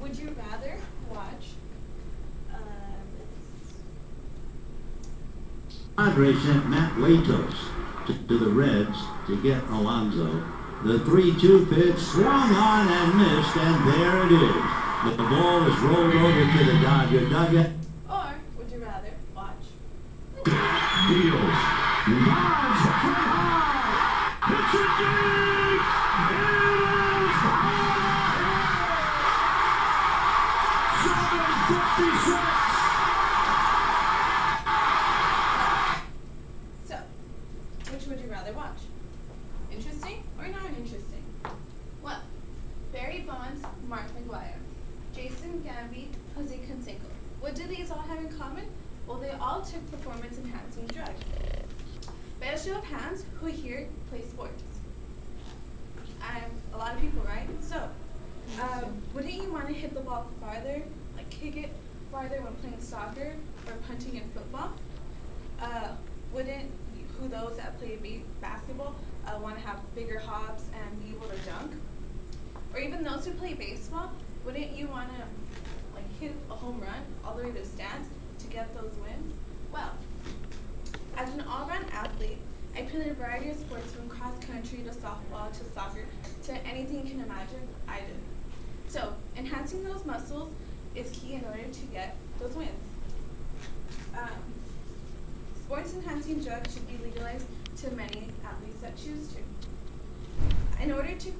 Would you rather watch Padres sent Matt Latos to the Reds to get Alonso. The 3-2 pitch swung on and missed, and there it is. The ball is rolled over to the Dodger dugout. Or would you rather watch Deals. Drives from high. Hits it deep. It is high. 7:56. So, which would you rather watch? Interesting or not interesting? Well, Barry Bonds, Mark McGwire, Jason Gamby, Jose Canseco. What do these all have in common? Well, they all took performance-enhancing drugs. By a show of hands, who here plays sports? A lot of people, right? So, wouldn't you want to hit the ball farther, like kick it farther when playing soccer or punting in football? Wouldn't who those that play basketball want to have bigger hops and be able to dunk? Or even those who play baseball, wouldn't you want to like hit a home run all the way to the stands to get those wins? Well, as an all-round athlete, I played a variety of sports from cross country to softball to soccer to anything you can imagine, I did. So, enhancing those muscles is key in order to get those wins. Sports enhancing drugs should be legalized to many athletes that choose to. In order to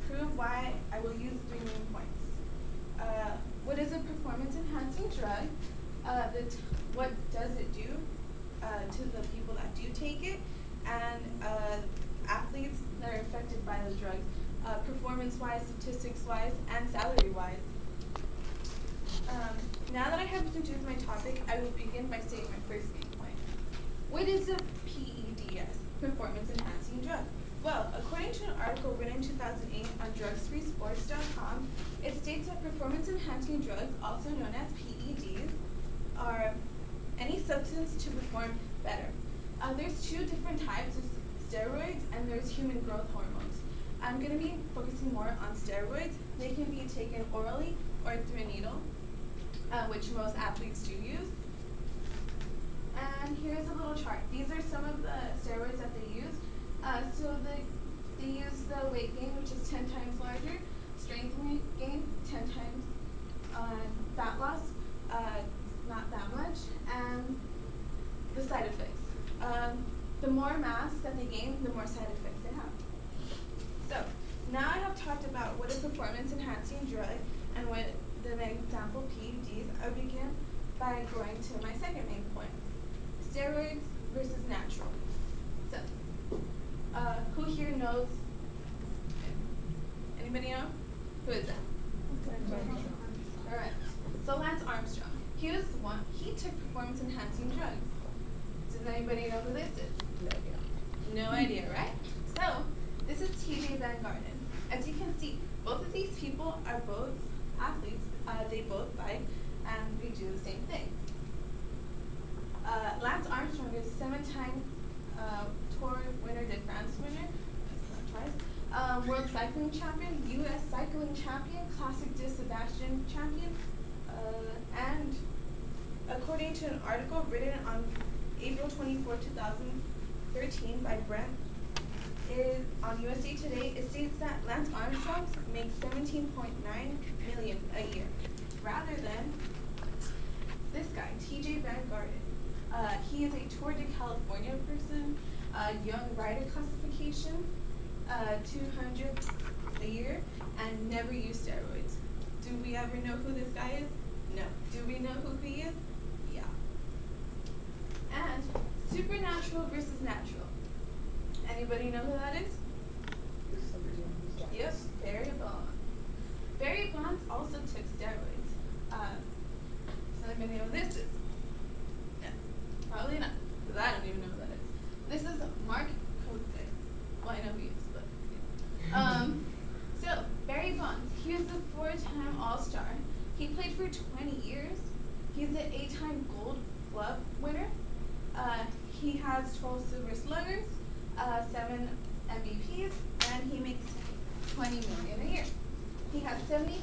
prove why, I will use 3 main points. What is a performance enhancing drug? What does it do to the people that do take it? And athletes that are affected by the drugs, performance-wise, statistics-wise, and salary-wise. Now that I have introduced my topic, I will begin by saying my first main point. What is a PEDS, performance enhancing drug? Well, according to an article written in 2008 on drugsfreesports.com, it states that performance enhancing drugs, also known as PEDs, are any substance to perform better. There's 2 different types of steroids, and there's human growth hormones. I'm going to be focusing more on steroids. They can be taken orally or through a needle, which most athletes do use. And here's a little chart. These are some of the steroids that they use. So they use the weight gain, which is 10 times larger, strength gain, 10 times, fat loss, not that much, and the side effects. The more mass that they gain, the more side effects they have. So, now I have talked about what a performance-enhancing drug and what the example PEDs, I will begin by going to my second main point. Steroids versus natural. So, who here knows? Anybody know? Who is that? Alright. So Lance Armstrong. He was one. He took performance-enhancing drugs. Does anybody know who this is? No idea, right? So this is TJ Van Garden. As you can see, both of these people are both athletes. They both bike, and we do the same thing. Lance Armstrong is a 7-time Tour winner, de France winner, twice, World Cycling Champion, U.S. Cycling Champion, Classic de Sebastian Champion, and according to an article written on April 24, 2013 by Brent on USA Today, it states that Lance Armstrong makes $17.9 million a year, rather than this guy, TJ Van Garden. He is a Tour de California person, young rider classification, 200 a year, and never used steroids. Do we ever know who this guy is? No. Do we know who he is? Yeah. And supernatural versus natural. Anybody know who that is? Yep, Barry Bonds. Barry Bonds also took steroids. Does anybody know who this is? No, probably not, because I don't even know who that is. This is Mark Kotsay. Well, I know who he is, but yeah. So, Barry Bonds, he was a 4-time All-Star. He played for 20 years. He's an 8-time Gold Glove winner. He has 12 Silver Sluggers, 7 MVPs, and he makes $20 million a year. He has 76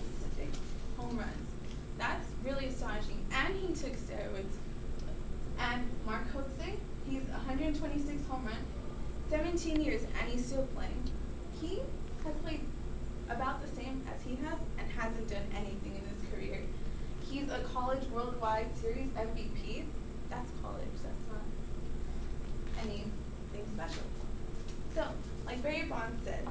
home runs. That's really astonishing. And he took steroids. And Mark Hotzig, he's 126 home runs, 17 years, and he's still playing. He has played about the same as he has and hasn't done anything in his career. He's a college worldwide series MVP. That's college, that's not anything special. So, like Barry Bonds said,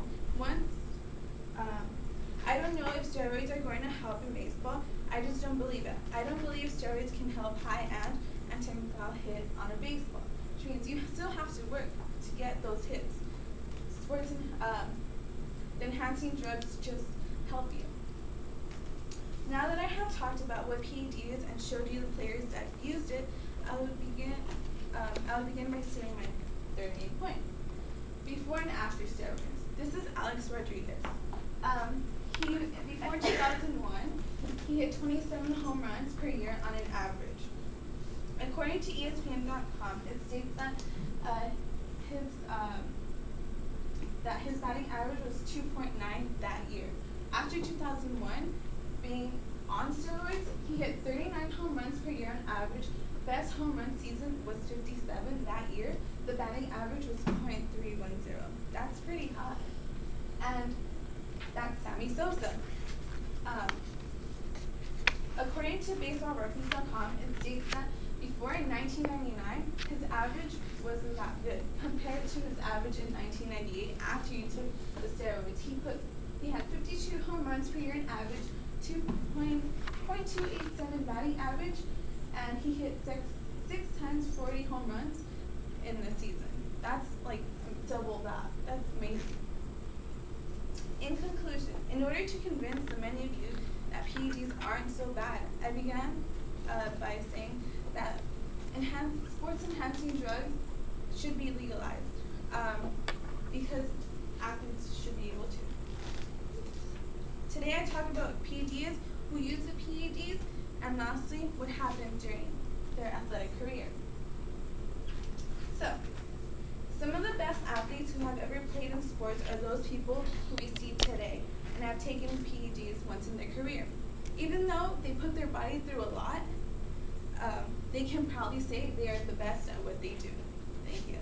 I don't know if steroids are going to help in baseball. I just don't believe it. I don't believe steroids can help high-end and technical hit on a baseball, which means you still have to work to get those hits. Sports the enhancing drugs just help you. Now that I have talked about what PED is and showed you the players that used it, I will begin by saying my third main point. Before and after steroids. This is Alex Rodriguez. Before 2001, he hit 27 home runs per year on an average. According to ESPN.com, it states that his batting average was 2.9 that year. After 2001, being on steroids, he hit 39 home runs per year on average. Best home run season was 57 that year. The batting average was .310. That's pretty high. And that's Sammy Sosa. According to BaseballReference.com, it states that before in 1999, his average wasn't that good compared to his average in 1998 after he took the steroids. He had 52 home runs per year in average, 2.287 batting average, and he hit six times 40 home runs in the season. That's like double that. That's amazing. In conclusion, in order to convince the many of you that PEDs aren't so bad, I began by saying that sports enhancing drugs should be legalized because athletes should be able to. Today I talked about PEDs, who use the PEDs, and lastly, what happened during their athletic career. So, some of the best athletes who have ever played in sports are those people who we see today and have taken PEDs once in their career. Even though they put their body through a lot, they can proudly say they are the best at what they do. Thank you.